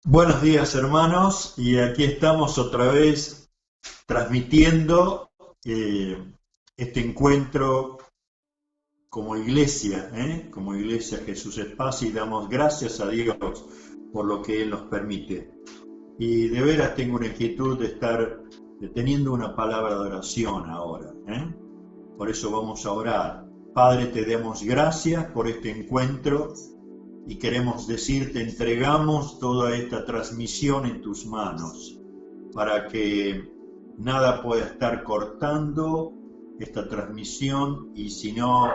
Buenos días, hermanos, y aquí estamos otra vez transmitiendo eh, este encuentro como iglesia Jesús es Paz, y damos gracias a Dios por lo que Él nos permite. Y de veras tengo una inquietud de estar teniendo una palabra de oración ahora. Por eso vamos a orar. Padre, te damos gracias por este encuentro y queremos decirte, entregamos toda esta transmisión en tus manos para que nada pueda estar cortando esta transmisión y sino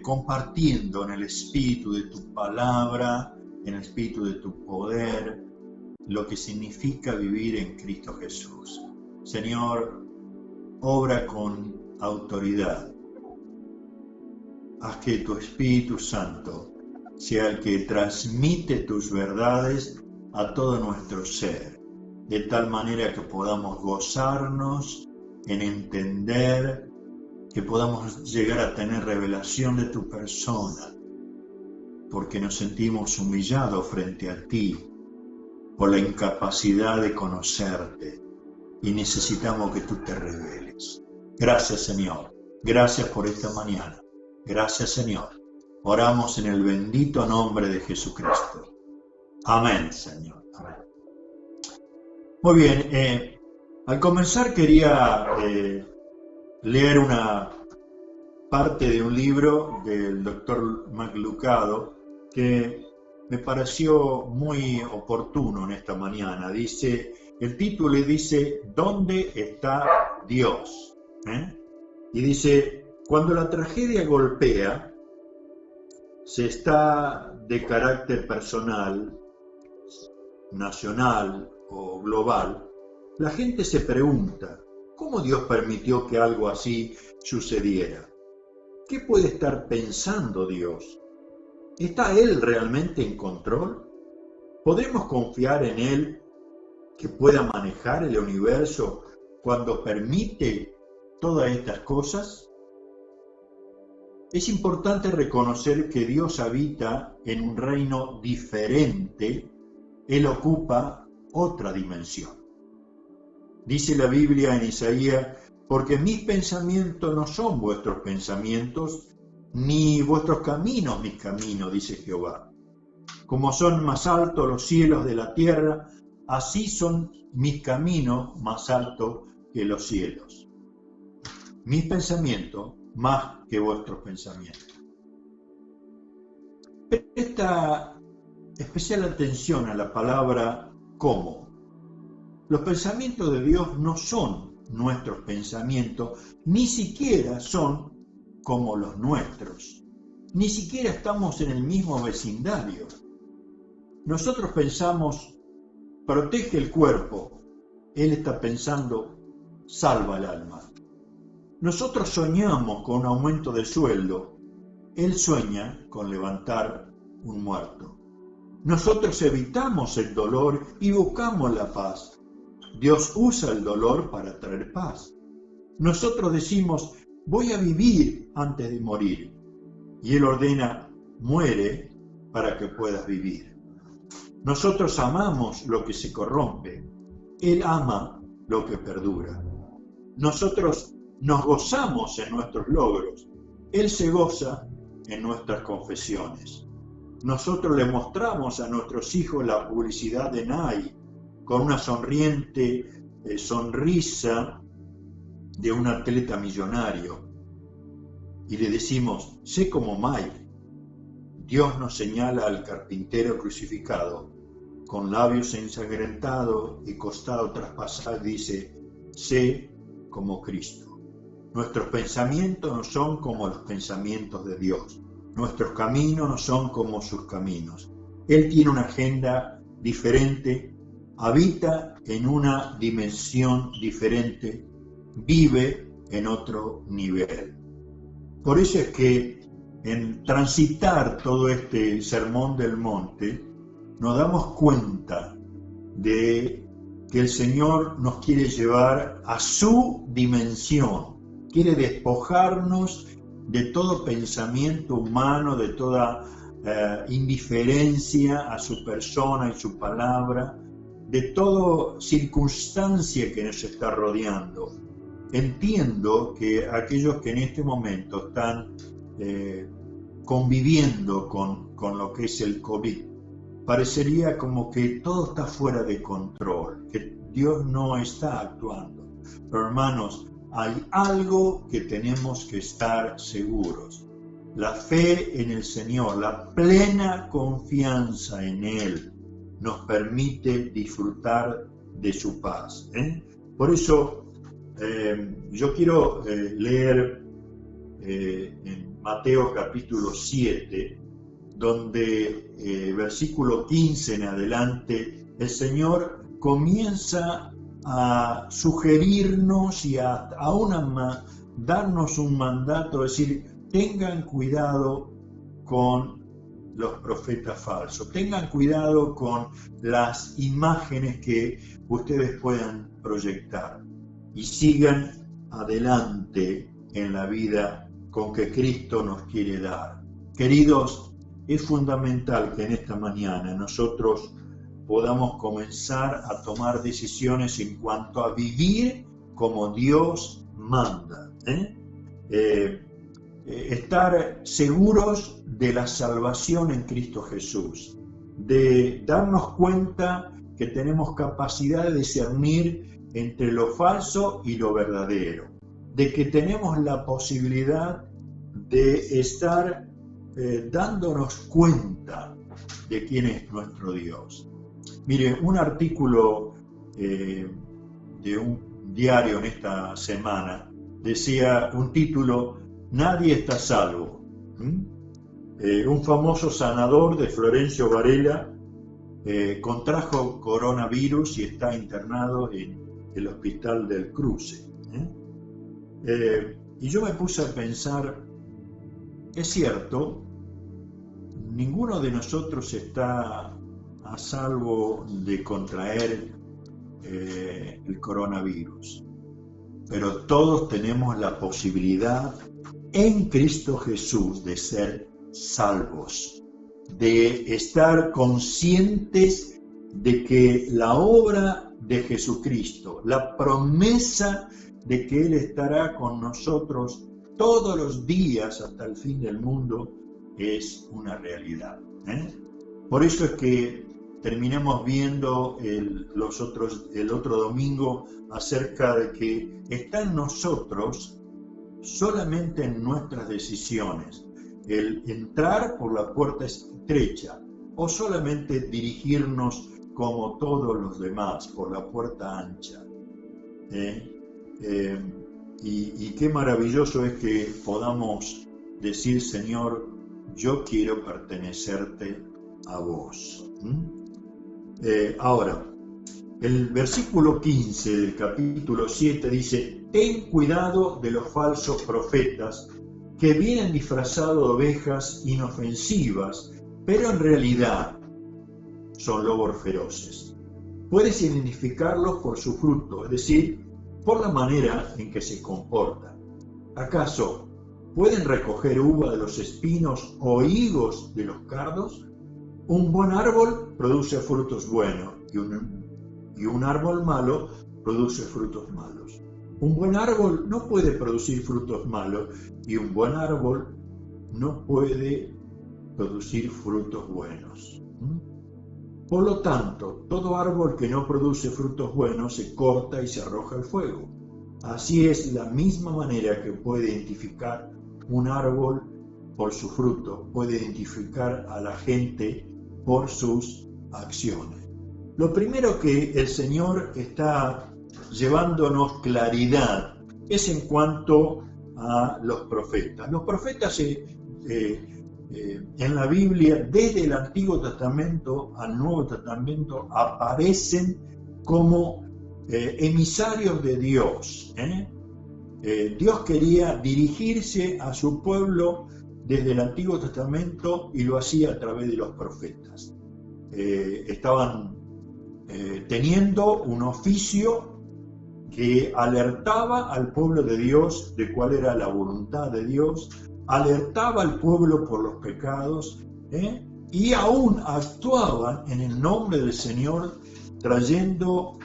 compartiendo en el espíritu de tu palabra, en el espíritu de tu poder, lo que significa vivir en Cristo Jesús. Señor, obra con autoridad. Haz que tu Espíritu Santo sea el que transmite tus verdades a todo nuestro ser, de tal manera que podamos gozarnos en entender, que podamos llegar a tener revelación de tu persona, porque nos sentimos humillados frente a ti por la incapacidad de conocerte y necesitamos que tú te reveles. Gracias, Señor. Gracias por esta mañana. Gracias, Señor. Oramos en el bendito nombre de Jesucristo. Amén, Señor. Amén. Muy bien, al comenzar quería leer una parte de un libro del doctor McLucado que me pareció muy oportuno en esta mañana. El título dice, ¿dónde está Dios? Y dice, cuando la tragedia golpea, se está de carácter personal, nacional o global, la gente se pregunta, ¿cómo Dios permitió que algo así sucediera? ¿Qué puede estar pensando Dios? ¿Está Él realmente en control? ¿Podemos confiar en Él que pueda manejar el universo cuando permite todas estas cosas? Es importante reconocer que Dios habita en un reino diferente. Él ocupa otra dimensión. Dice la Biblia en Isaías, porque mis pensamientos no son vuestros pensamientos, ni vuestros caminos mis caminos, dice Jehová. Como son más altos los cielos de la tierra, así son mis caminos más altos que los cielos. Mis pensamientos más que vuestros pensamientos. Presta especial atención a la palabra cómo. Los pensamientos de Dios no son nuestros pensamientos, ni siquiera son como los nuestros. Ni siquiera estamos en el mismo vecindario. Nosotros pensamos, protege el cuerpo. Él está pensando, salva el alma. Nosotros soñamos con un aumento de sueldo. Él sueña con levantar un muerto. Nosotros evitamos el dolor y buscamos la paz. Dios usa el dolor para traer paz. Nosotros decimos, voy a vivir antes de morir. Y Él ordena, muere para que puedas vivir. Nosotros amamos lo que se corrompe. Él ama lo que perdura. Nosotros nos gozamos en nuestros logros. Él se goza en nuestras confesiones. Nosotros le mostramos a nuestros hijos la publicidad de Nike con una sonriente sonrisa de un atleta millonario. Y le decimos, sé como Mike. Dios nos señala al carpintero crucificado, con labios ensangrentados y costado traspasado, dice, sé como Cristo. Nuestros pensamientos no son como los pensamientos de Dios. Nuestros caminos no son como sus caminos. Él tiene una agenda diferente, habita en una dimensión diferente, vive en otro nivel. Por eso es que en transitar todo este sermón del monte, nos damos cuenta de que el Señor nos quiere llevar a su dimensión, quiere despojarnos de todo pensamiento humano, de toda indiferencia a su persona y su palabra, de toda circunstancia que nos está rodeando. Entiendo que aquellos que en este momento están conviviendo con lo que es el COVID, parecería como que todo está fuera de control, que Dios no está actuando. Pero hermanos, hay algo que tenemos que estar seguros. La fe en el Señor, la plena confianza en Él, nos permite disfrutar de su paz. Por eso, yo quiero leer en Mateo capítulo 7, donde versículo 15 en adelante, el Señor comienza a sugerirnos y aún a darnos un mandato, es decir, tengan cuidado con los profetas falsos, tengan cuidado con las imágenes que ustedes puedan proyectar y sigan adelante en la vida con que Cristo nos quiere dar. Queridos, es fundamental que en esta mañana nosotros podamos comenzar a tomar decisiones en cuanto a vivir como Dios manda. Estar seguros de la salvación en Cristo Jesús, de darnos cuenta que tenemos capacidad de discernir entre lo falso y lo verdadero, de que tenemos la posibilidad de estar dándonos cuenta de quién es nuestro Dios. Mire, un artículo de un diario en esta semana decía un título: Nadie está salvo. Un famoso sanador de Florencio Varela contrajo coronavirus y está internado en el Hospital del Cruce. Y yo me puse a pensar, es cierto, ninguno de nosotros está a salvo de contraer el coronavirus, pero todos tenemos la posibilidad en Cristo Jesús de ser salvos, de estar conscientes de que la obra de Jesucristo, la promesa de que Él estará con nosotros todos los días hasta el fin del mundo, es una realidad. Por eso es que terminamos viendo el otro domingo acerca de que está en nosotros, solamente en nuestras decisiones, el entrar por la puerta estrecha o solamente dirigirnos como todos los demás por la puerta ancha. Y qué maravilloso es que podamos decir: Señor, yo quiero pertenecerte a vos. Ahora, el versículo 15 del capítulo 7 dice: ten cuidado de los falsos profetas que vienen disfrazados de ovejas inofensivas, pero en realidad son lobos feroces. Puedes identificarlos por su fruto, es decir, por la manera en que se comportan. ¿Acaso pueden recoger uva de los espinos o higos de los cardos? Un buen árbol produce frutos buenos y un árbol malo produce frutos malos. Un buen árbol no puede producir frutos malos y un buen árbol no puede producir frutos buenos. Por lo tanto, todo árbol que no produce frutos buenos se corta y se arroja al fuego. Así es la misma manera que puede identificar un árbol por su fruto, puede identificar a la gente por sus acciones. Lo primero que el Señor está llevándonos claridad es en cuanto a los profetas. Los profetas en la Biblia, desde el Antiguo Testamento al Nuevo Testamento, aparecen como emisarios de Dios. Dios quería dirigirse a su pueblo desde el Antiguo Testamento y lo hacía a través de los profetas. Estaban teniendo un oficio que alertaba al pueblo de Dios de cuál era la voluntad de Dios, alertaba al pueblo por los pecados y aún actuaban en el nombre del Señor, trayendo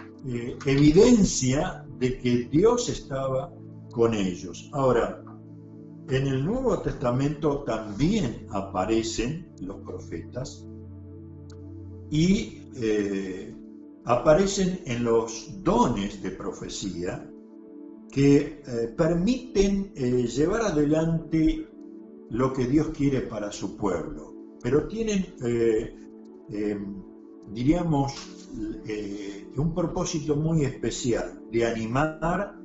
evidencia de que Dios estaba con ellos. Ahora, en el Nuevo Testamento también aparecen los profetas y aparecen en los dones de profecía que permiten llevar adelante lo que Dios quiere para su pueblo, pero tienen, diríamos, un propósito muy especial, de animar,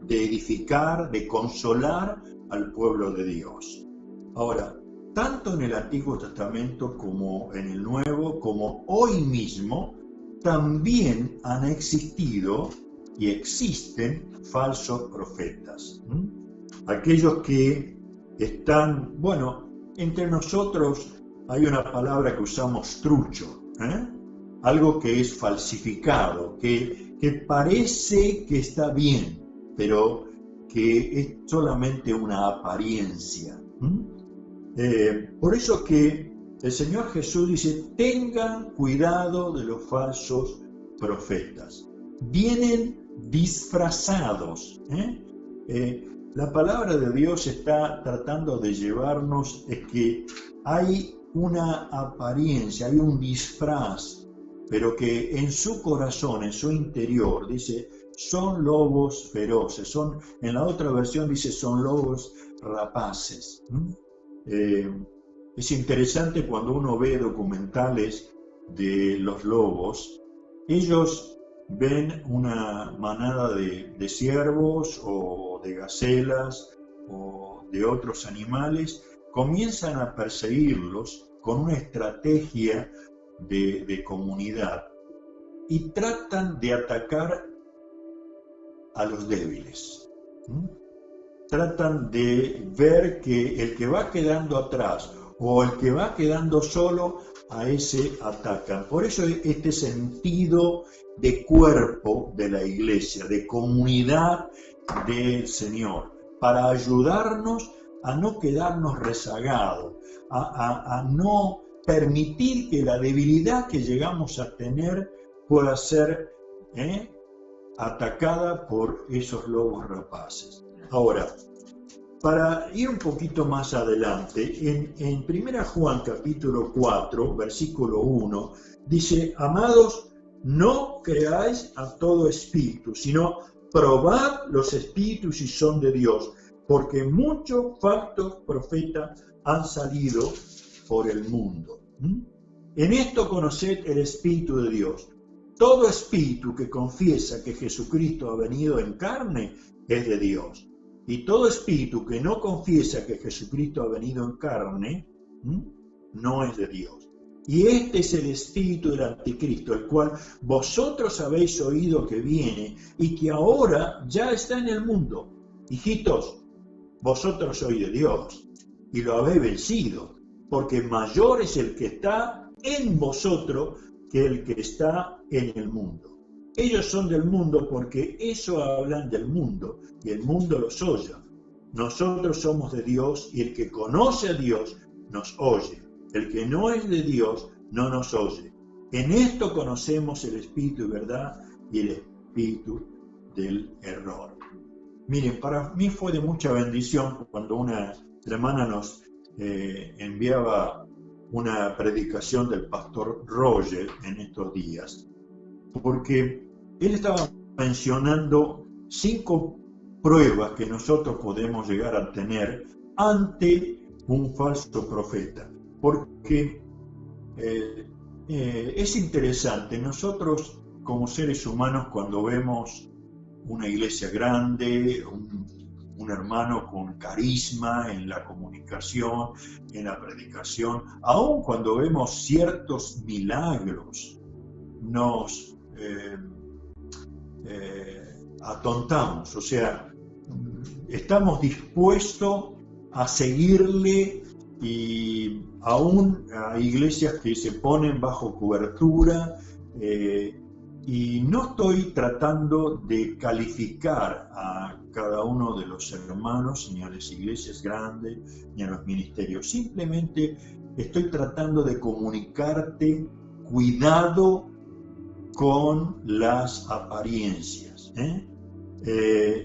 de edificar, de consolar al pueblo de Dios. Ahora, tanto en el Antiguo Testamento como en el Nuevo, como hoy mismo, también han existido y existen falsos profetas. Aquellos que están, bueno, entre nosotros hay una palabra que usamos, trucho, algo que es falsificado, que parece que está bien, pero que es solamente una apariencia. Por eso que el Señor Jesús dice, tengan cuidado de los falsos profetas. Vienen disfrazados. La palabra de Dios está tratando de llevarnos es que hay una apariencia, hay un disfraz, pero que en su corazón, en su interior, dice, son lobos feroces. En la otra versión dice, son lobos rapaces. Es interesante cuando uno ve documentales de los lobos, ellos ven una manada de ciervos o de gacelas o de otros animales, comienzan a perseguirlos con una estrategia de comunidad y tratan de atacar a los débiles. Tratan de ver que el que va quedando atrás o el que va quedando solo, a ese atacan. Por eso este sentido de cuerpo de la iglesia, de comunidad del Señor, para ayudarnos a no quedarnos rezagados, a no permitir que la debilidad que llegamos a tener pueda ser atacada por esos lobos rapaces. Ahora, para ir un poquito más adelante, en 1 Juan capítulo 4, versículo 1, dice, amados, no creáis a todo espíritu, sino probad los espíritus si son de Dios, porque muchos falsos profetas han salido por el mundo. En esto conoced el Espíritu de Dios. Todo espíritu que confiesa que Jesucristo ha venido en carne es de Dios. Y todo espíritu que no confiesa que Jesucristo ha venido en carne, no es de Dios. Y este es el espíritu del anticristo, el cual vosotros habéis oído que viene y que ahora ya está en el mundo. Hijitos, vosotros sois de Dios y lo habéis vencido, porque mayor es el que está en vosotros que el que está en el mundo. Ellos son del mundo porque eso hablan del mundo y el mundo los oye. Nosotros somos de Dios y el que conoce a Dios nos oye. El que no es de Dios no nos oye. En esto conocemos el espíritu de verdad y el espíritu del error. Miren, para mí fue de mucha bendición cuando una hermana nos enviaba una predicación del pastor Roger en estos días, porque él estaba mencionando 5 pruebas que nosotros podemos llegar a tener ante un falso profeta. Porque es interesante, nosotros como seres humanos cuando vemos una iglesia grande, un hermano con carisma en la comunicación, en la predicación, aun cuando vemos ciertos milagros, nos atontamos, o sea, estamos dispuestos a seguirle, y aún a iglesias que se ponen bajo cobertura, y no estoy tratando de calificar a cada uno de los hermanos, ni a las iglesias grandes, ni a los ministerios, simplemente estoy tratando de comunicarte, cuidado con las apariencias.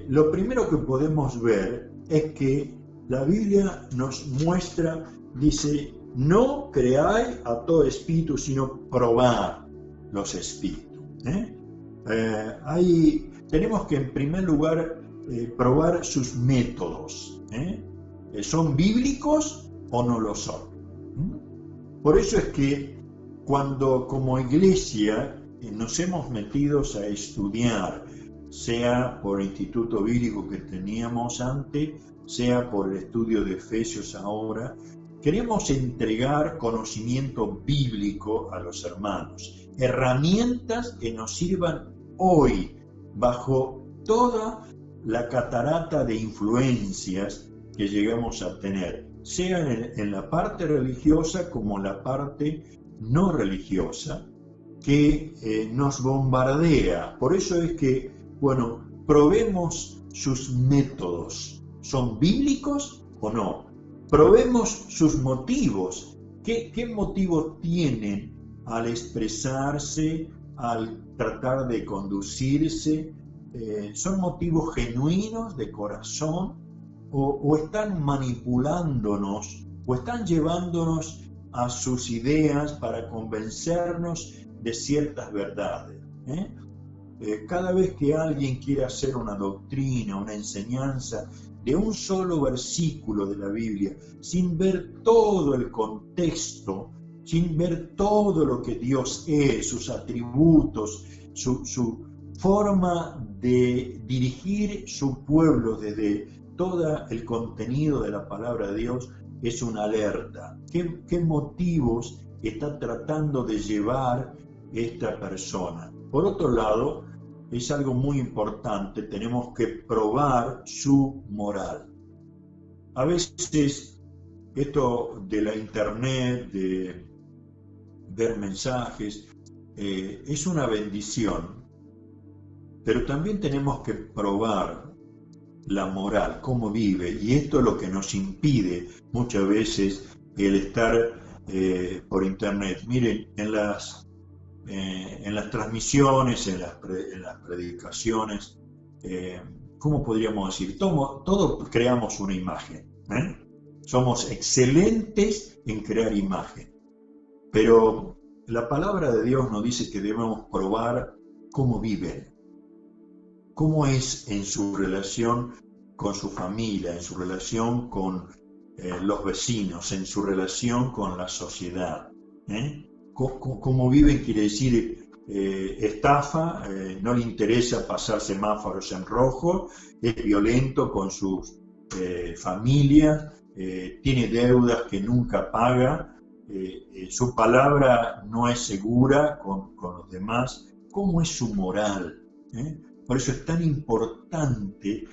Lo primero que podemos ver es que la Biblia nos muestra, dice, no creáis a todo espíritu, sino probad los espíritus. Tenemos que en primer lugar probar sus métodos. ¿Son bíblicos o no lo son? Por eso es que cuando como iglesia nos hemos metido a estudiar, sea por el instituto bíblico que teníamos antes, sea por el estudio de Efesios ahora, queremos entregar conocimiento bíblico a los hermanos, herramientas que nos sirvan hoy bajo toda la catarata de influencias que llegamos a tener, sea en la parte religiosa como en la parte no religiosa, que nos bombardea. Por eso es que, bueno, probemos sus métodos. ¿Son bíblicos o no? Probemos sus motivos. ¿Qué motivos tienen al expresarse, al tratar de conducirse? ¿Son motivos genuinos de corazón? ¿O están manipulándonos? ¿O están llevándonos a sus ideas para convencernos de ciertas verdades? Cada vez que alguien quiere hacer una doctrina, una enseñanza de un solo versículo de la Biblia, sin ver todo el contexto, sin ver todo lo que Dios es, sus atributos, su forma de dirigir su pueblo desde todo el contenido de la palabra de Dios, es una alerta. ¿Qué motivos está tratando de llevar esta persona? Por otro lado, es algo muy importante, tenemos que probar su moral. A veces esto de la internet, de ver mensajes, es una bendición, pero también tenemos que probar la moral, cómo vive, y esto es lo que nos impide muchas veces el estar por internet. Miren, en las transmisiones, en las predicaciones, ¿cómo podríamos decir? Todos creamos una imagen, somos excelentes en crear imagen, pero la palabra de Dios nos dice que debemos probar cómo viven, cómo es en su relación con su familia, en su relación con los vecinos, en su relación con la sociedad. Cómo viven quiere decir estafa, no le interesa pasar semáforos en rojo, es violento con sus familias, tiene deudas que nunca paga, su palabra no es segura con los demás. ¿Cómo es su moral? Por eso es tan importante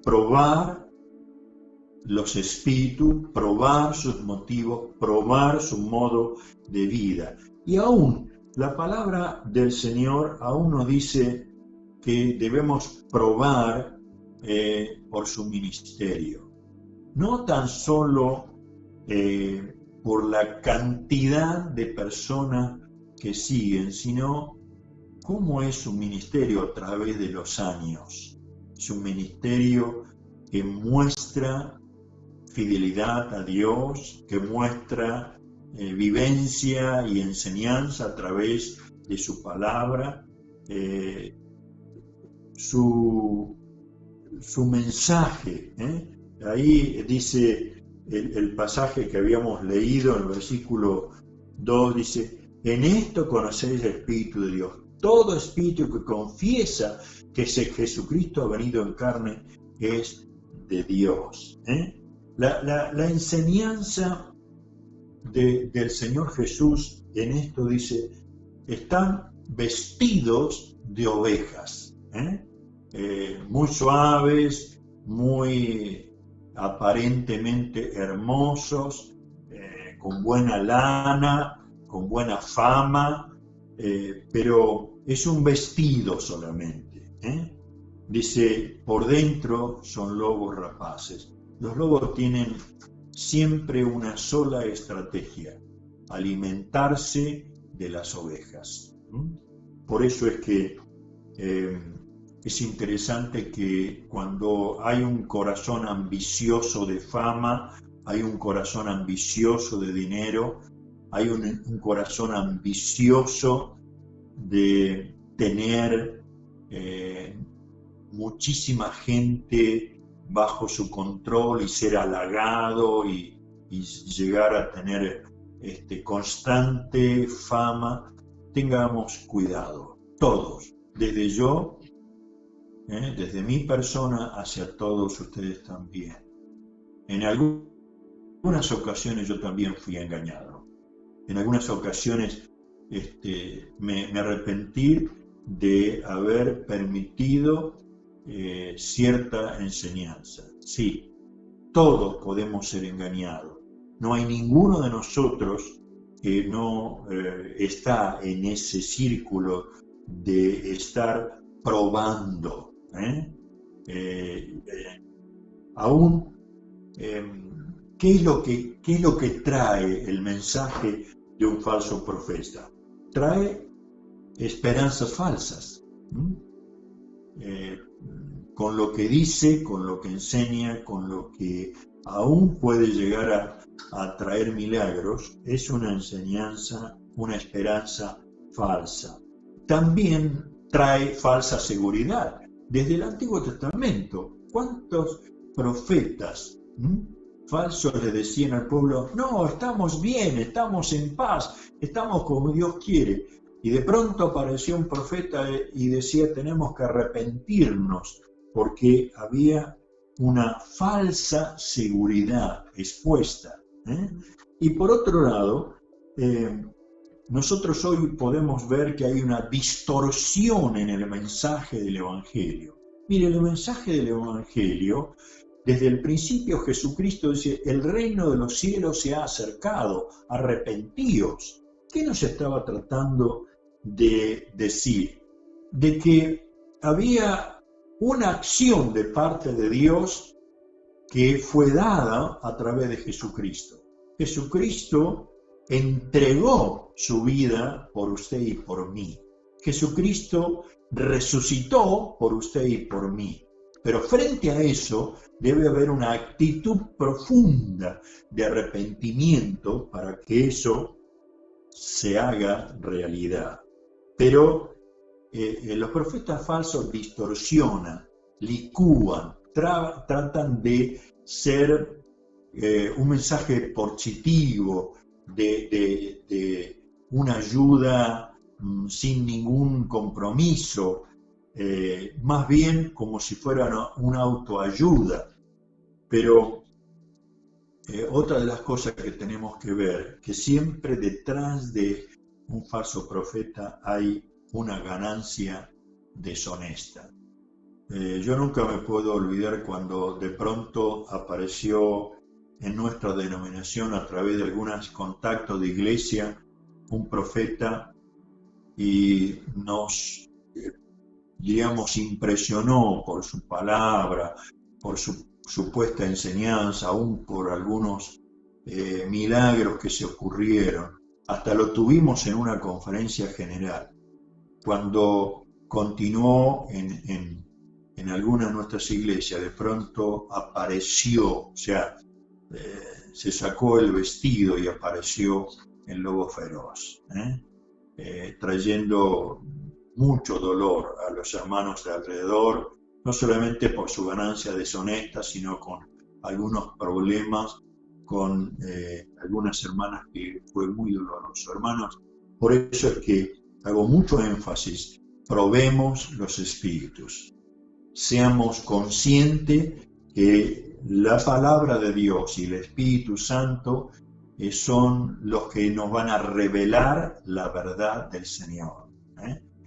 probar los espíritus, probar sus motivos, probar su modo de vida. Y aún la palabra del Señor aún nos dice que debemos probar por su ministerio. No tan solo por la cantidad de personas que siguen, sino cómo es su ministerio a través de los años. Es un ministerio que muestra fidelidad a Dios, que muestra vivencia y enseñanza a través de su palabra, su mensaje. Ahí dice el pasaje que habíamos leído en el versículo 2, dice: en esto conocéis el Espíritu de Dios. Todo espíritu que confiesa que Jesucristo ha venido en carne es de Dios. La enseñanza del Señor Jesús en esto dice: están vestidos de ovejas, muy suaves, muy aparentemente hermosos, con buena lana, con buena fama, pero es un vestido solamente. Dice, por dentro son lobos rapaces. Los lobos tienen siempre una sola estrategia: alimentarse de las ovejas. Por eso es que es interesante que cuando hay un corazón ambicioso de fama, hay un corazón ambicioso de dinero, hay un corazón ambicioso de tener muchísima gente bajo su control y ser halagado y llegar a tener constante fama. Tengamos cuidado, todos, desde yo, desde mi persona hacia todos ustedes también. En algunas ocasiones yo también fui engañado. En algunas ocasiones me arrepentí de haber permitido cierta enseñanza. Sí, todos podemos ser engañados. No hay ninguno de nosotros que no está en ese círculo de estar probando. Aún, ¿qué es lo que trae el mensaje de un falso profeta? Trae esperanzas falsas. Con lo que dice, con lo que enseña, con lo que aún puede llegar a traer milagros, es una enseñanza, una esperanza falsa. También trae falsa seguridad. Desde el Antiguo Testamento, ¿cuántos profetas falsos le decían al pueblo: no, estamos bien, estamos en paz, estamos como Dios quiere? Y de pronto apareció un profeta y decía: tenemos que arrepentirnos, porque había una falsa seguridad expuesta. Y por otro lado, nosotros hoy podemos ver que hay una distorsión en el mensaje del Evangelio. Mire, el mensaje del Evangelio, desde el principio Jesucristo dice: el reino de los cielos se ha acercado, arrepentíos. ¿Qué nos estaba tratando de decir? De que había una acción de parte de Dios que fue dada a través de Jesucristo. Jesucristo entregó su vida por usted y por mí. Jesucristo resucitó por usted y por mí. Pero frente a eso debe haber una actitud profunda de arrepentimiento para que eso se haga realidad. Pero los profetas falsos distorsionan, licúan, tratan de ser un mensaje positivo, de una ayuda sin ningún compromiso, más bien como si fuera una autoayuda. Pero otra de las cosas que tenemos que ver, que siempre detrás de un falso profeta hay una ganancia deshonesta. Yo nunca me puedo olvidar cuando de pronto apareció en nuestra denominación, a través de algunos contactos de iglesia, un profeta y nos, digamos, impresionó por su palabra, por su supuesta enseñanza, aún por algunos milagros que se ocurrieron. Hasta lo tuvimos en una conferencia general. Cuando continuó en algunas de nuestras iglesias, de pronto apareció, o sea, se sacó el vestido y apareció el lobo feroz, trayendo mucho dolor a los hermanos de alrededor, no solamente por su ganancia deshonesta, sino con algunos problemas con algunas hermanas que fue muy doloroso. Hermanos, por eso es que hago mucho énfasis: probemos los espíritus, seamos conscientes que la palabra de Dios y el Espíritu Santo son los que nos van a revelar la verdad del Señor.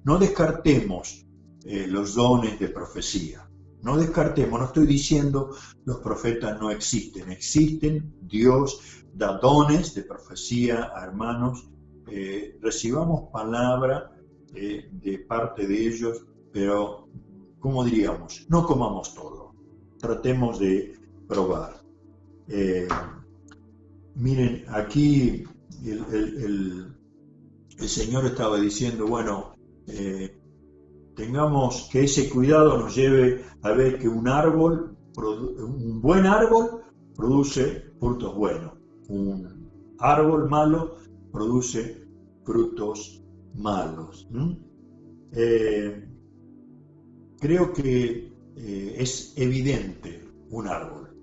No descartemos los dones de profecía. No descartemos, no estoy diciendo los profetas no existen. Existen, Dios da dones de profecía a hermanos. Recibamos palabra de parte de ellos, pero, ¿cómo diríamos? No comamos todo. Tratemos de probar. Miren, aquí el Señor estaba diciendo, bueno, tengamos que ese cuidado nos lleve a ver que un buen árbol produce frutos buenos, un árbol malo produce frutos malos. Creo que es evidente un árbol.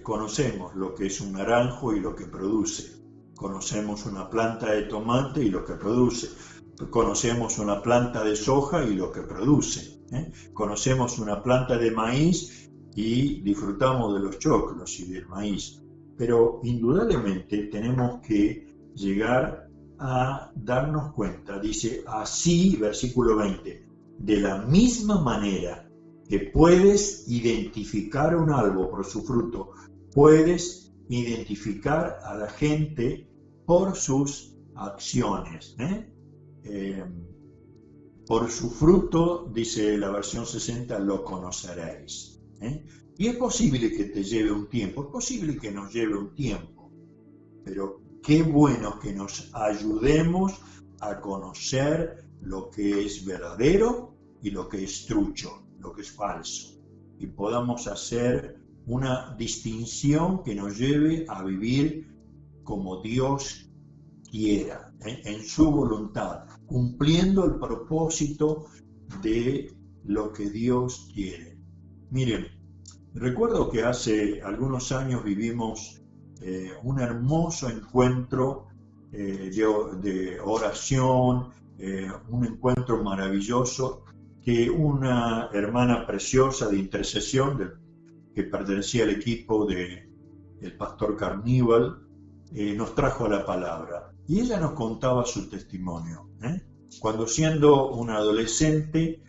Conocemos lo que es un naranjo y lo que produce. Conocemos una planta de tomate y lo que produce. Conocemos una planta de soja y lo que produce. Conocemos una planta de maíz y disfrutamos de los choclos y del maíz. Pero indudablemente tenemos que llegar a darnos cuenta, dice así, versículo 20, de la misma manera que puedes identificar un árbol por su fruto, puedes identificar a la gente por sus acciones. Por su fruto, dice la versión 60, lo conoceréis. Y es posible que te lleve un tiempo, es posible que nos lleve un tiempo, pero qué bueno que nos ayudemos a conocer lo que es verdadero y lo que es trucho, lo que es falso, y podamos hacer una distinción que nos lleve a vivir como Dios quiera, en su voluntad, cumpliendo el propósito de lo que Dios quiere. Miren, recuerdo que hace algunos años vivimos un hermoso encuentro de oración, un encuentro maravilloso que una hermana preciosa de intercesión que pertenecía al equipo del pastor Carníbal nos trajo a la palabra y ella nos contaba su testimonio. Cuando siendo una adolescente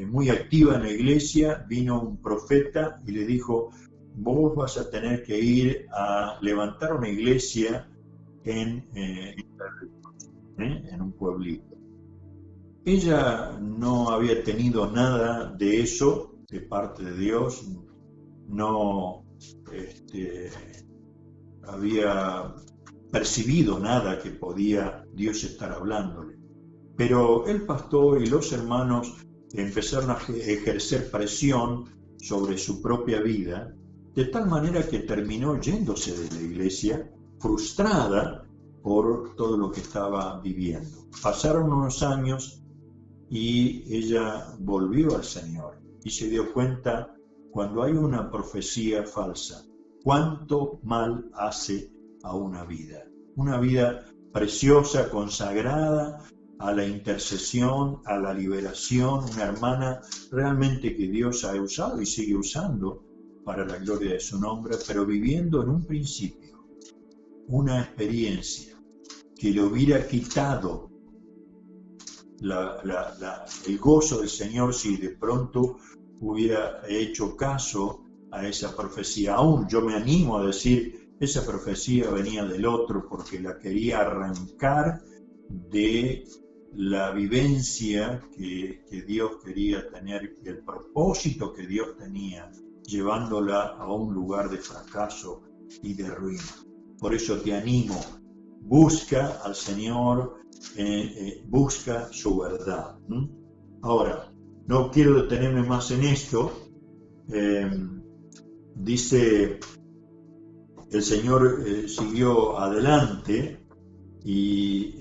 muy activa en la iglesia, vino un profeta y le dijo: vos vas a tener que ir a levantar una iglesia en un pueblito. Ella no había tenido nada de eso de parte de Dios, no había percibido nada que podía Dios estar hablándole. Pero el pastor y los hermanos empezaron a ejercer presión sobre su propia vida, de tal manera que terminó yéndose de la iglesia, frustrada por todo lo que estaba viviendo. Pasaron unos años y ella volvió al Señor y se dio cuenta, cuando hay una profecía falsa, cuánto mal hace a una vida preciosa, consagrada a la intercesión, a la liberación, una hermana realmente que Dios ha usado y sigue usando para la gloria de su nombre, pero viviendo en un principio una experiencia que le hubiera quitado el gozo del Señor si de pronto hubiera hecho caso a esa profecía. Aún yo me animo a decir, esa profecía venía del otro porque la quería arrancar de la vivencia que Dios quería tener, el propósito que Dios tenía, llevándola a un lugar de fracaso y de ruina. Por eso te animo, busca al Señor, busca su verdad. Ahora, no quiero detenerme más en esto. Dice, el Señor siguió adelante y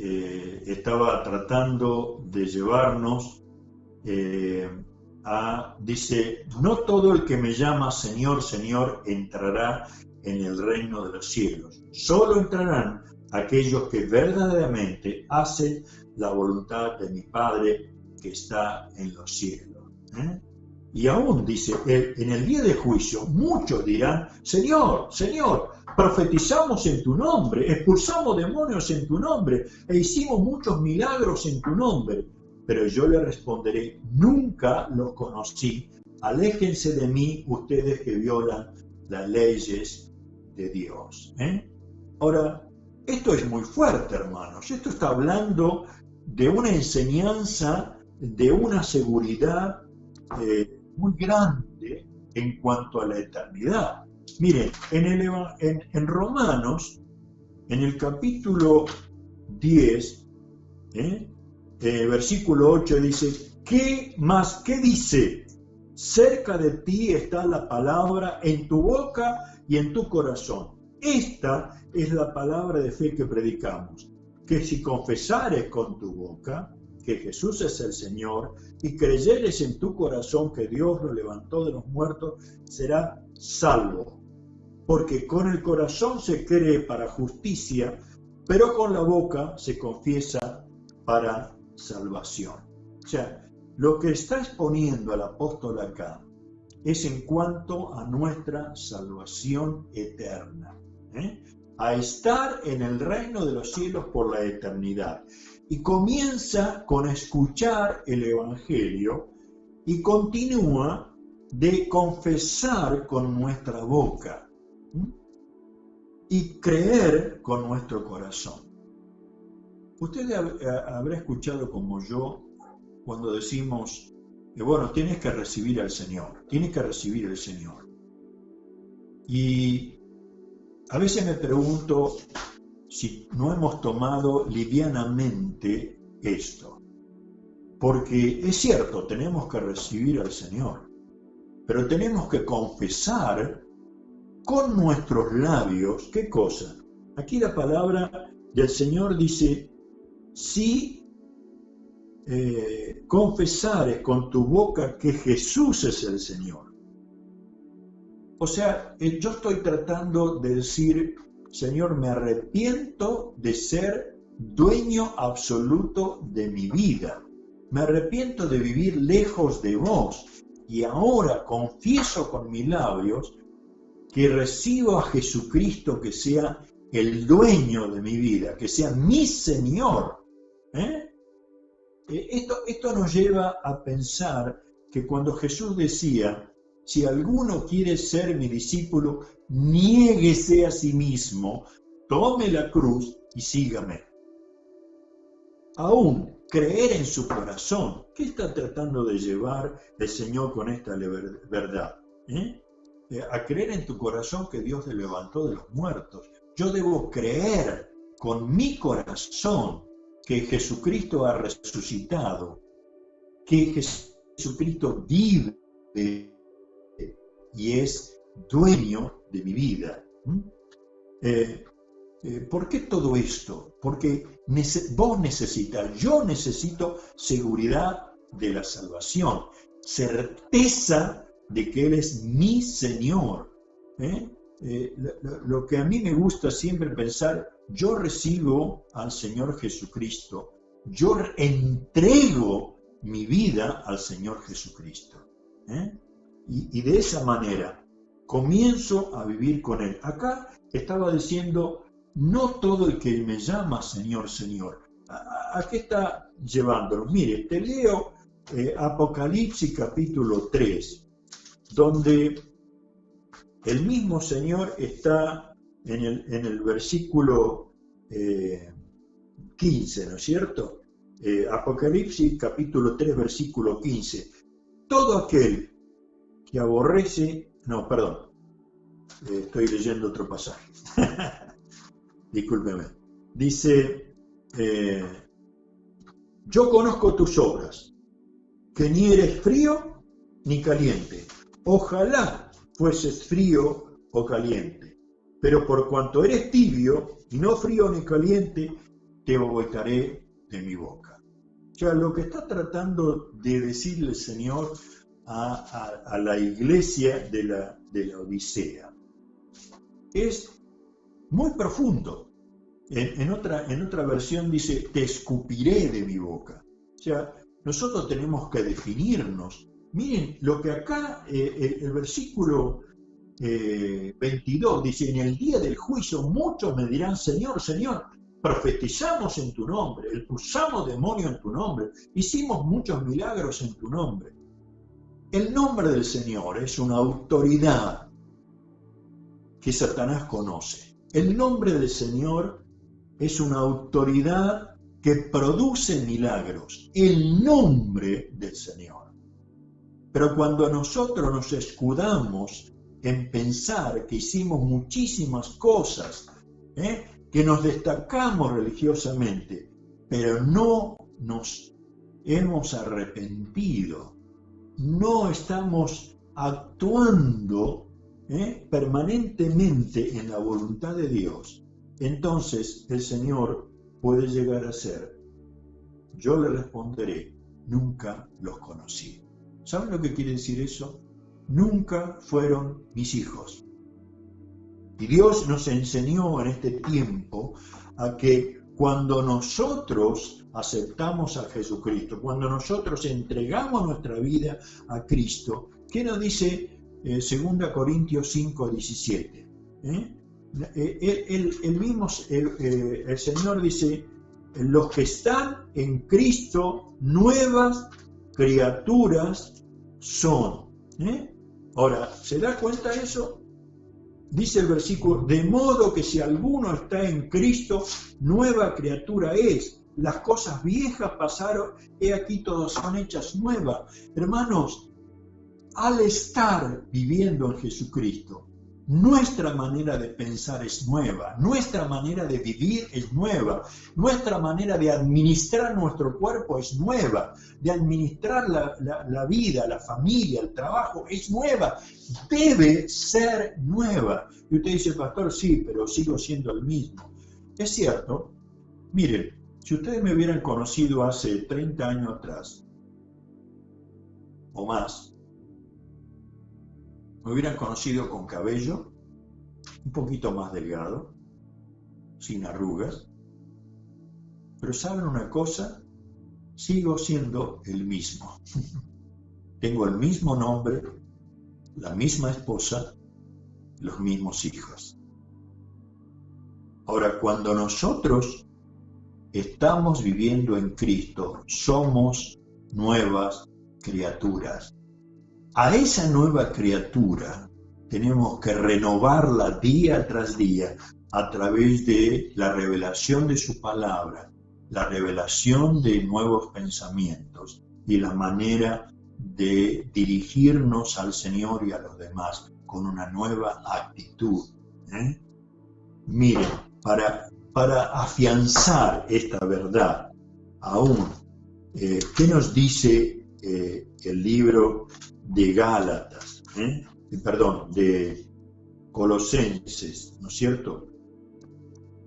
estaba tratando de llevarnos dice, no todo el que me llama Señor, Señor entrará en el reino de los cielos, solo entrarán aquellos que verdaderamente hacen la voluntad de mi Padre que está en los cielos. Y aún dice, en el día de juicio muchos dirán, Señor, Señor, profetizamos en tu nombre, expulsamos demonios en tu nombre e hicimos muchos milagros en tu nombre. Pero yo le responderé, nunca los conocí, aléjense de mí ustedes que violan las leyes de Dios. Ahora, esto es muy fuerte, hermanos, esto está hablando de una enseñanza, de una seguridad muy grande en cuanto a la eternidad. Miren, en Romanos, en el capítulo 10, versículo 8 dice, ¿qué dice? Cerca de ti está la palabra en tu boca y en tu corazón. Esta es la palabra de fe que predicamos, que si confesares con tu boca que Jesús es el Señor y creyeres en tu corazón que Dios lo levantó de los muertos, serás salvo. Porque con el corazón se cree para justicia, pero con la boca se confiesa para salvación. O sea, lo que está exponiendo el apóstol acá es en cuanto a nuestra salvación eterna, a estar en el reino de los cielos por la eternidad. Y comienza con escuchar el Evangelio y continúa de confesar con nuestra boca y creer con nuestro corazón. Usted habrá escuchado como yo cuando decimos, bueno, tienes que recibir al Señor, tienes que recibir al Señor. Y a veces me pregunto si no hemos tomado livianamente esto. Porque es cierto, tenemos que recibir al Señor, pero tenemos que confesar con nuestros labios, ¿qué cosa? Aquí la palabra del Señor dice, si confesares con tu boca que Jesús es el Señor. O sea, yo estoy tratando de decir, Señor, me arrepiento de ser dueño absoluto de mi vida. Me arrepiento de vivir lejos de vos. Y ahora confieso con mis labios que recibo a Jesucristo que sea el dueño de mi vida, que sea mi Señor. Esto nos lleva a pensar que cuando Jesús decía, si alguno quiere ser mi discípulo, niéguese a sí mismo, tome la cruz y sígame. Aún creer en su corazón. ¿Qué está tratando de llevar el Señor con esta verdad? A creer en tu corazón que Dios te levantó de los muertos. Yo debo creer con mi corazón que Jesucristo ha resucitado, que Jesucristo vive y es dueño de mi vida. ¿Por qué todo esto? Porque vos necesitas, yo necesito seguridad de la salvación, certeza de que Él es mi Señor. Lo que a mí me gusta siempre pensar, yo recibo al Señor Jesucristo, yo entrego mi vida al Señor Jesucristo. Y de esa manera comienzo a vivir con Él. Acá estaba diciendo, no todo el que me llama Señor, Señor. ¿A qué está llevándolo? Mire, te leo Apocalipsis capítulo 3, donde el mismo Señor está en el versículo 15, ¿no es cierto? Apocalipsis capítulo 3, versículo 15. Todo aquel que aborrece, estoy leyendo otro pasaje. Discúlpeme. Dice, yo conozco tus obras, que ni eres frío ni caliente. Ojalá fueses frío o caliente, pero por cuanto eres tibio y no frío ni caliente, te vomitaré de mi boca. O sea, lo que está tratando de decirle el Señor a la iglesia de la Odisea es muy profundo. En otra versión dice, te escupiré de mi boca. O sea, nosotros tenemos que definirnos. Miren, lo que acá, el versículo 22 dice, en el día del juicio muchos me dirán, Señor, Señor, profetizamos en tu nombre, expulsamos demonios en tu nombre, hicimos muchos milagros en tu nombre. El nombre del Señor es una autoridad que Satanás conoce. El nombre del Señor es una autoridad que produce milagros. El nombre del Señor. Pero cuando nosotros nos escudamos en pensar que hicimos muchísimas cosas, que nos destacamos religiosamente, pero no nos hemos arrepentido, no estamos actuando permanentemente en la voluntad de Dios, entonces el Señor puede llegar a ser: yo le responderé, nunca los conocí. ¿Saben lo que quiere decir eso? Nunca fueron mis hijos. Y Dios nos enseñó en este tiempo a que cuando nosotros aceptamos a Jesucristo, cuando nosotros entregamos nuestra vida a Cristo, ¿qué nos dice 2 Corintios 5:17? El Señor dice: los que están en Cristo, nuevas criaturas son. Ahora, ¿se da cuenta eso? Dice el versículo: de modo que si alguno está en Cristo, nueva criatura es. Las cosas viejas pasaron, he aquí todas son hechas nuevas. Hermanos, al estar viviendo en Jesucristo, nuestra manera de pensar es nueva, nuestra manera de vivir es nueva, nuestra manera de administrar nuestro cuerpo es nueva, de administrar la vida, la familia, el trabajo es nueva, debe ser nueva. Y usted dice: pastor, sí, pero sigo siendo el mismo. Es cierto. Miren, si ustedes me hubieran conocido hace 30 años atrás, o más, me hubieran conocido con cabello un poquito más delgado, sin arrugas, pero ¿saben una cosa? Sigo siendo el mismo. Tengo el mismo nombre, la misma esposa, los mismos hijos. Ahora, cuando nosotros estamos viviendo en Cristo, somos nuevas criaturas. A esa nueva criatura tenemos que renovarla día tras día a través de la revelación de su palabra, la revelación de nuevos pensamientos y la manera de dirigirnos al Señor y a los demás con una nueva actitud. Miren, para afianzar esta verdad aún, ¿qué nos dice el libro de Gálatas, de Colosenses, ¿no es cierto?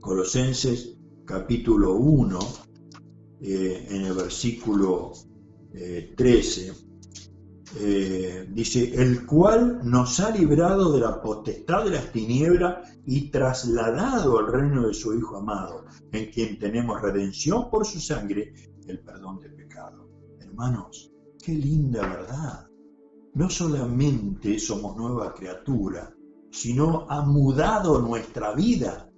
Colosenses capítulo 1, en el versículo 13, dice: el cual nos ha librado de la potestad de las tinieblas y trasladado al reino de su Hijo amado, en quien tenemos redención por su sangre, el perdón de pecado. Hermanos, qué linda verdad. No solamente somos nueva criatura, sino ha mudado nuestra vida,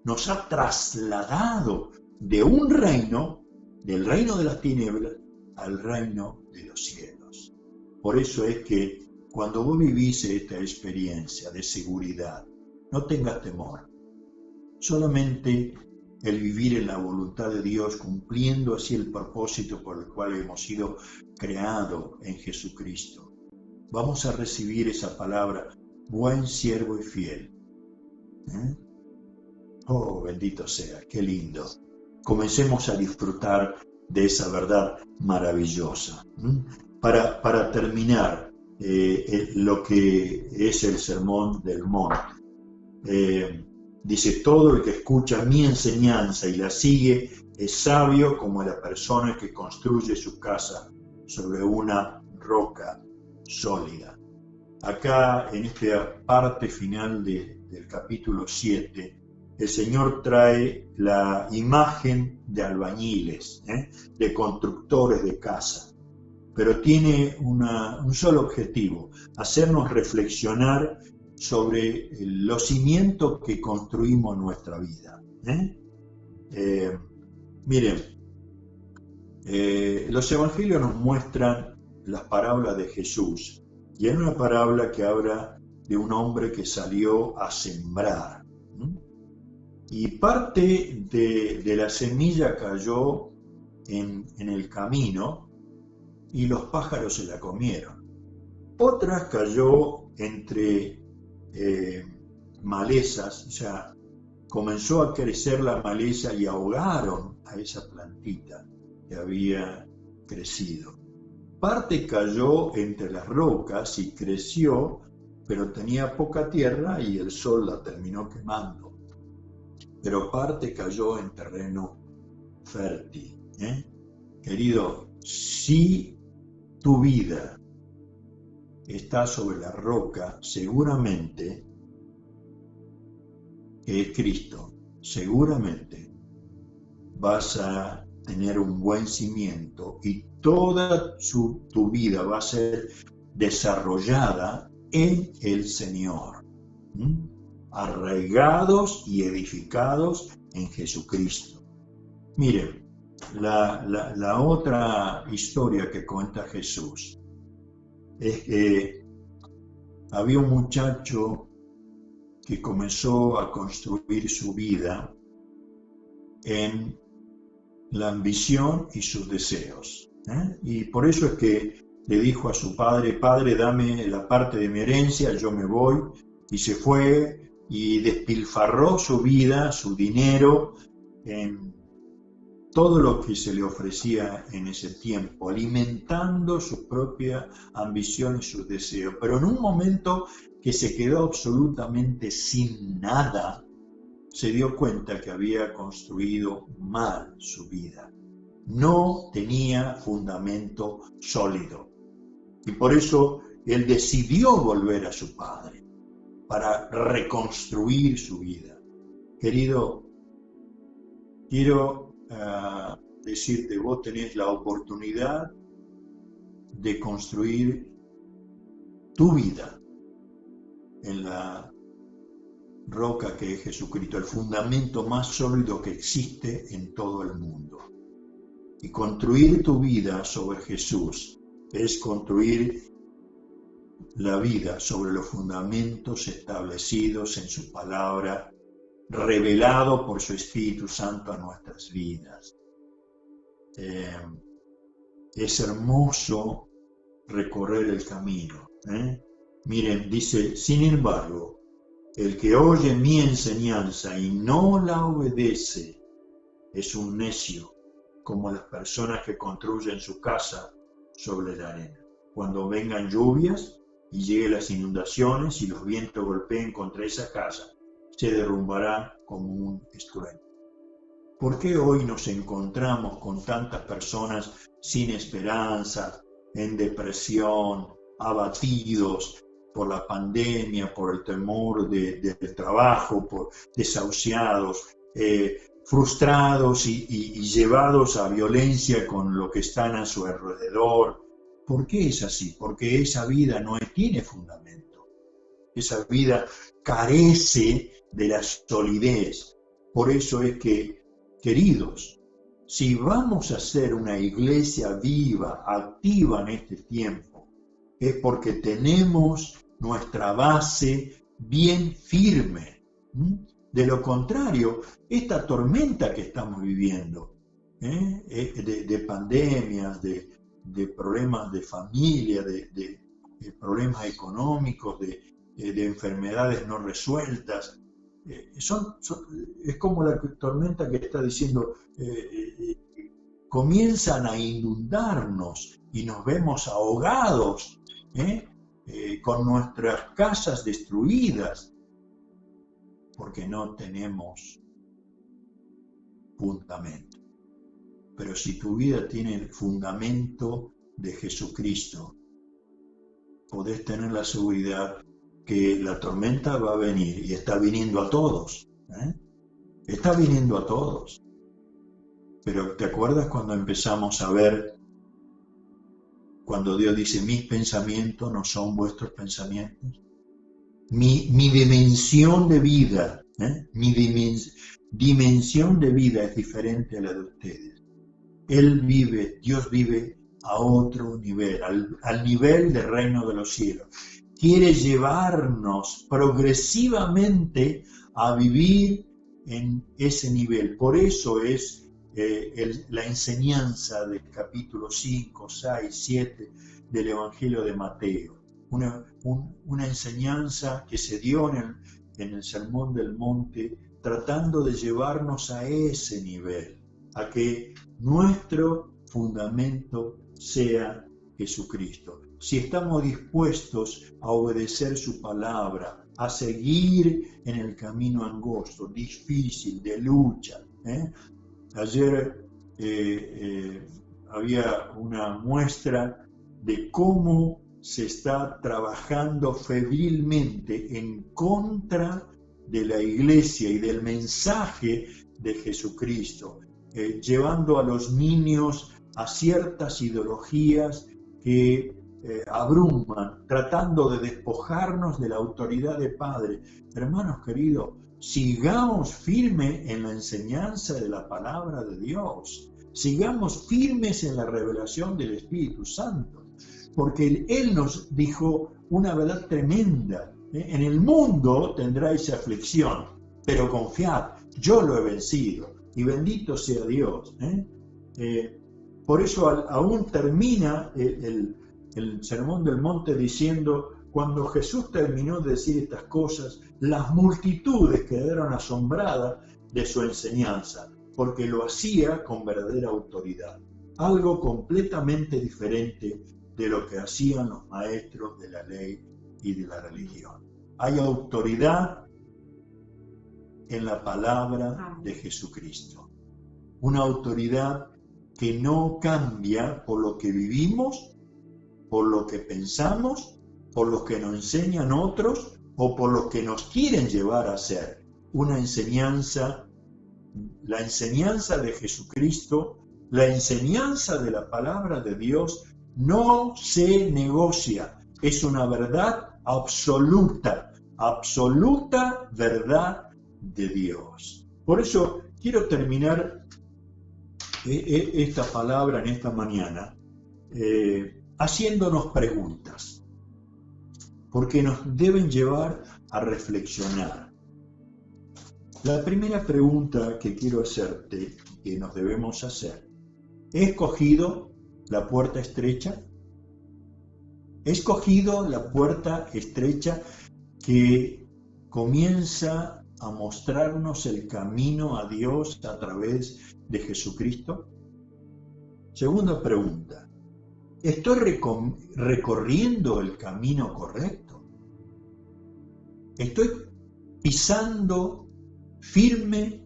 nos ha trasladado de un reino, del reino de las tinieblas, al reino de los cielos. Por eso es que cuando vos vivís esta experiencia de seguridad, no tengas temor. Solamente el vivir en la voluntad de Dios, cumpliendo así el propósito por el cual hemos sido creados en Jesucristo. Vamos a recibir esa palabra: buen siervo y fiel. Oh, bendito sea, qué lindo. Comencemos a disfrutar de esa verdad maravillosa. Para terminar lo que es el sermón del monte, dice: todo el que escucha mi enseñanza y la sigue es sabio como la persona que construye su casa sobre una roca sólida. Acá, en esta parte final del capítulo 7, el Señor trae la imagen de albañiles, de constructores de casa, pero tiene un solo objetivo: hacernos reflexionar sobre los cimientos que construimos en nuestra vida. Miren, los evangelios nos muestran las parábolas de Jesús, y hay una parábola que habla de un hombre que salió a sembrar, y parte de la semilla cayó en el camino y los pájaros se la comieron. Otras cayó entre malezas, o sea, comenzó a crecer la maleza y ahogaron a esa plantita que había crecido. Parte cayó entre las rocas y creció, pero tenía poca tierra y el sol la terminó quemando. Pero parte cayó en terreno fértil. Querido, si tu vida está sobre la roca, seguramente que es Cristo, seguramente vas a tener un buen cimiento y toda tu vida va a ser desarrollada en el Señor, arraigados y edificados en Jesucristo. Miren, la otra historia que cuenta Jesús es que había un muchacho que comenzó a construir su vida en la ambición y sus deseos. Y por eso es que le dijo a su padre: Padre, dame la parte de mi herencia, yo me voy. Y se fue y despilfarró su vida, su dinero, en todo lo que se le ofrecía en ese tiempo, alimentando su propia ambición y sus deseos. Pero en un momento que se quedó absolutamente sin nada, se dio cuenta que había construido mal su vida. No tenía fundamento sólido. Y por eso él decidió volver a su padre para reconstruir su vida. Querido, quiero decirte, vos tenés la oportunidad de construir tu vida en la roca que es Jesucristo, el fundamento más sólido que existe en todo el mundo. Y construir tu vida sobre Jesús es construir la vida sobre los fundamentos establecidos en su palabra, revelado por su Espíritu Santo a nuestras vidas. Es hermoso recorrer el camino. Miren, dice: sin embargo, el que oye mi enseñanza y no la obedece es un necio, como las personas que construyen su casa sobre la arena. Cuando vengan lluvias y lleguen las inundaciones y los vientos golpeen contra esa casa, se derrumbará como un estruendo. ¿Por qué hoy nos encontramos con tantas personas sin esperanza, en depresión, abatidos por la pandemia, por el temor del trabajo, desahuciados, frustrados y llevados a violencia con lo que están a su alrededor? ¿Por qué es así? Porque esa vida no tiene fundamento. Esa vida carece de la solidez. Por eso es que, queridos, si vamos a ser una iglesia viva, activa en este tiempo, es porque tenemos nuestra base bien firme. De lo contrario, esta tormenta que estamos viviendo, de pandemias, de problemas de familia, de problemas económicos, de enfermedades no resueltas, es como la tormenta que está diciendo, comienzan a inundarnos y nos vemos ahogados, con nuestras casas destruidas, porque no tenemos fundamento. Pero si tu vida tiene el fundamento de Jesucristo, podés tener la seguridad que la tormenta va a venir, y está viniendo a todos, está viniendo a todos. Pero ¿te acuerdas cuando empezamos a ver, cuando Dios dice: mis pensamientos no son vuestros pensamientos? Mi dimensión de vida, mi dimensión de vida es diferente a la de ustedes. Dios vive a otro nivel, al nivel del reino de los cielos. Quiere llevarnos progresivamente a vivir en ese nivel. Por eso es la enseñanza del capítulo 5, 6, 7 del Evangelio de Mateo. una enseñanza que se dio en el Sermón del Monte, tratando de llevarnos a ese nivel, a que nuestro fundamento sea Jesucristo. Si estamos dispuestos a obedecer su palabra, a seguir en el camino angosto, difícil, de lucha. Ayer había una muestra de cómo se está trabajando febrilmente en contra de la Iglesia y del mensaje de Jesucristo, llevando a los niños a ciertas ideologías que abruman, tratando de despojarnos de la autoridad de Padre. Hermanos queridos, sigamos firmes en la enseñanza de la palabra de Dios, sigamos firmes en la revelación del Espíritu Santo, porque Él nos dijo una verdad tremenda. En el mundo tendráis aflicción, pero confiad, yo lo he vencido, y bendito sea Dios. Por eso aún termina el Sermón del Monte diciendo: cuando Jesús terminó de decir estas cosas, las multitudes quedaron asombradas de su enseñanza, porque lo hacía con verdadera autoridad, algo completamente diferente de lo que hacían los maestros de la ley y de la religión. Hay autoridad en la palabra de Jesucristo, una autoridad que no cambia por lo que vivimos, por lo que pensamos, por lo que nos enseñan otros o por lo que nos quieren llevar a hacer. Una enseñanza, la enseñanza de Jesucristo, la enseñanza de la palabra de Dios no se negocia, es una verdad absoluta, absoluta verdad de Dios. Por eso quiero terminar esta palabra en esta mañana haciéndonos preguntas, porque nos deben llevar a reflexionar. La primera pregunta que quiero hacerte, que nos debemos hacer: ¿he escogido la puerta estrecha? ¿He escogido la puerta estrecha que comienza a mostrarnos el camino a Dios a través de Jesucristo? Segunda pregunta: ¿estoy recorriendo el camino correcto? ¿Estoy pisando firme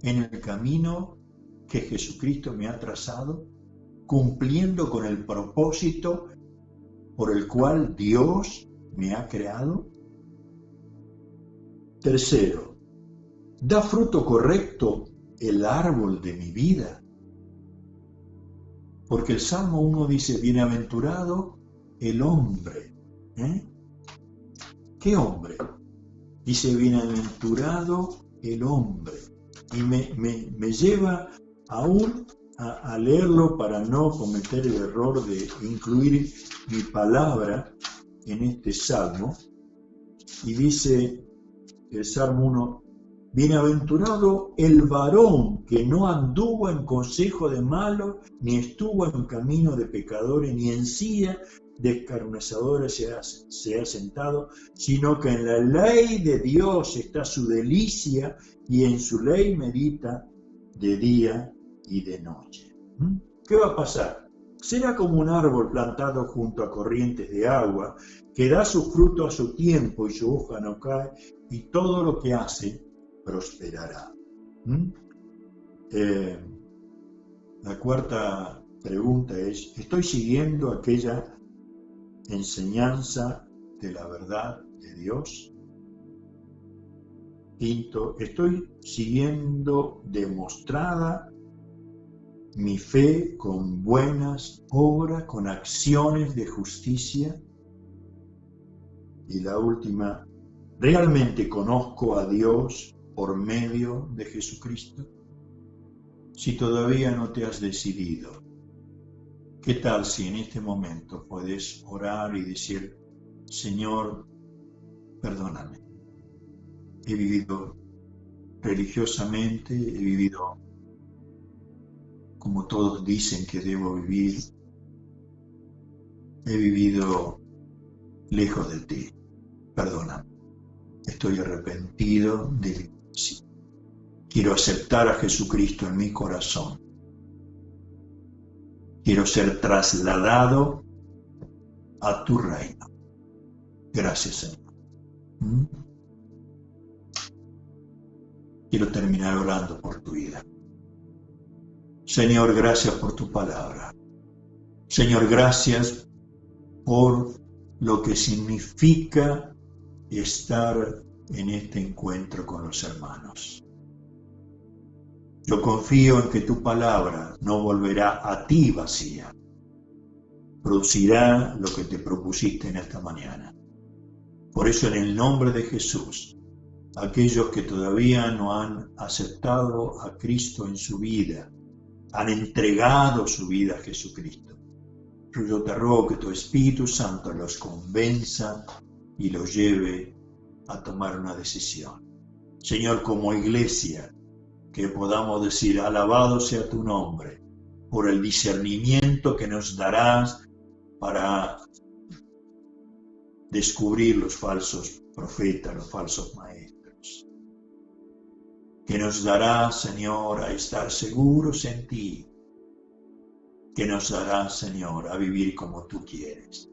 en el camino que Jesucristo me ha trazado, cumpliendo con el propósito por el cual Dios me ha creado? Tercero, ¿da fruto correcto el árbol de mi vida? Porque el Salmo 1 dice: bienaventurado el hombre. ¿Qué hombre? Dice: bienaventurado el hombre. Y me lleva aún a leerlo para no cometer el error de incluir mi palabra en este salmo. Y dice el Salmo 1: bienaventurado el varón que no anduvo en consejo de malos, ni estuvo en camino de pecadores, ni en silla de escarnecedores se ha sentado, sino que en la ley de Dios está su delicia, y en su ley medita de día y de noche. ¿Qué va a pasar? Será como un árbol plantado junto a corrientes de agua, que da su fruto a su tiempo y su hoja no cae, y todo lo que hace prosperará. La cuarta pregunta es: ¿estoy siguiendo aquella enseñanza de la verdad de Dios? Quinto, ¿estoy siguiendo demostrada mi fe con buenas obras, con acciones de justicia? Y la última, ¿realmente conozco a Dios por medio de Jesucristo? Si todavía no te has decidido, ¿qué tal si en este momento puedes orar y decir: Señor, perdóname? He vivido religiosamente, he vivido como todos dicen que debo vivir, he vivido lejos de ti. Perdóname. Estoy arrepentido de sí. Quiero aceptar a Jesucristo en mi corazón. Quiero ser trasladado a tu reino. Gracias, Señor. Quiero terminar orando por tu vida. Señor, gracias por tu palabra. Señor, gracias por lo que significa estar en este encuentro con los hermanos. Yo confío en que tu palabra no volverá a ti vacía. Producirá lo que te propusiste en esta mañana. Por eso, en el nombre de Jesús, aquellos que todavía no han aceptado a Cristo en su vida, han entregado su vida a Jesucristo, yo te ruego que tu Espíritu Santo los convenza y los lleve a tomar una decisión. Señor, como iglesia, que podamos decir, alabado sea tu nombre, por el discernimiento que nos darás para descubrir los falsos profetas, los falsos maestros. Que nos darás, Señor, a estar seguros en ti. Que nos darás, Señor, a vivir como tú quieres.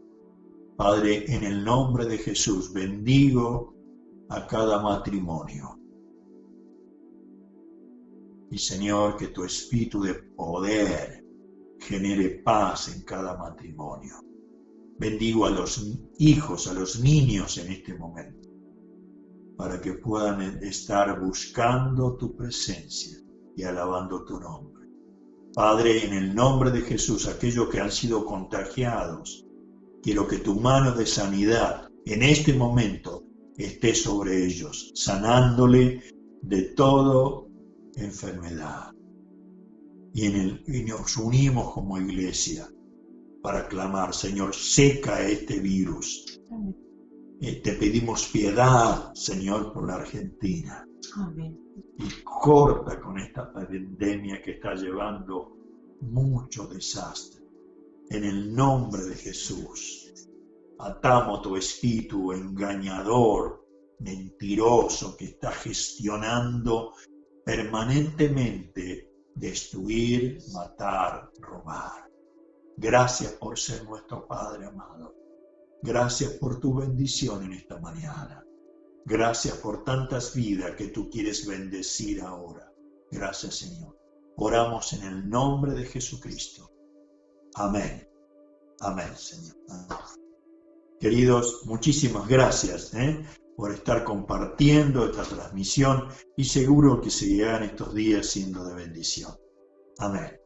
Padre, en el nombre de Jesús, bendigo a cada matrimonio. Y Señor, que tu espíritu de poder genere paz en cada matrimonio. Bendigo a los hijos, a los niños en este momento, para que puedan estar buscando tu presencia y alabando tu nombre. Padre, en el nombre de Jesús, aquellos que han sido contagiados, quiero que tu mano de sanidad en este momento esté sobre ellos, sanándole de toda enfermedad. Y nos unimos como iglesia para clamar, Señor, seca este virus. Amén. Te pedimos piedad, Señor, por la Argentina. Amén. Y corta con esta pandemia que está llevando mucho desastre. En el nombre de Jesús, atamos tu espíritu engañador, mentiroso, que está gestionando permanentemente destruir, matar, robar. Gracias por ser nuestro Padre amado. Gracias por tu bendición en esta mañana. Gracias por tantas vidas que tú quieres bendecir ahora. Gracias, Señor. Oramos en el nombre de Jesucristo. Amén. Amén, Señor. Amén. Queridos, muchísimas gracias por estar compartiendo esta transmisión y seguro que seguirán estos días siendo de bendición. Amén.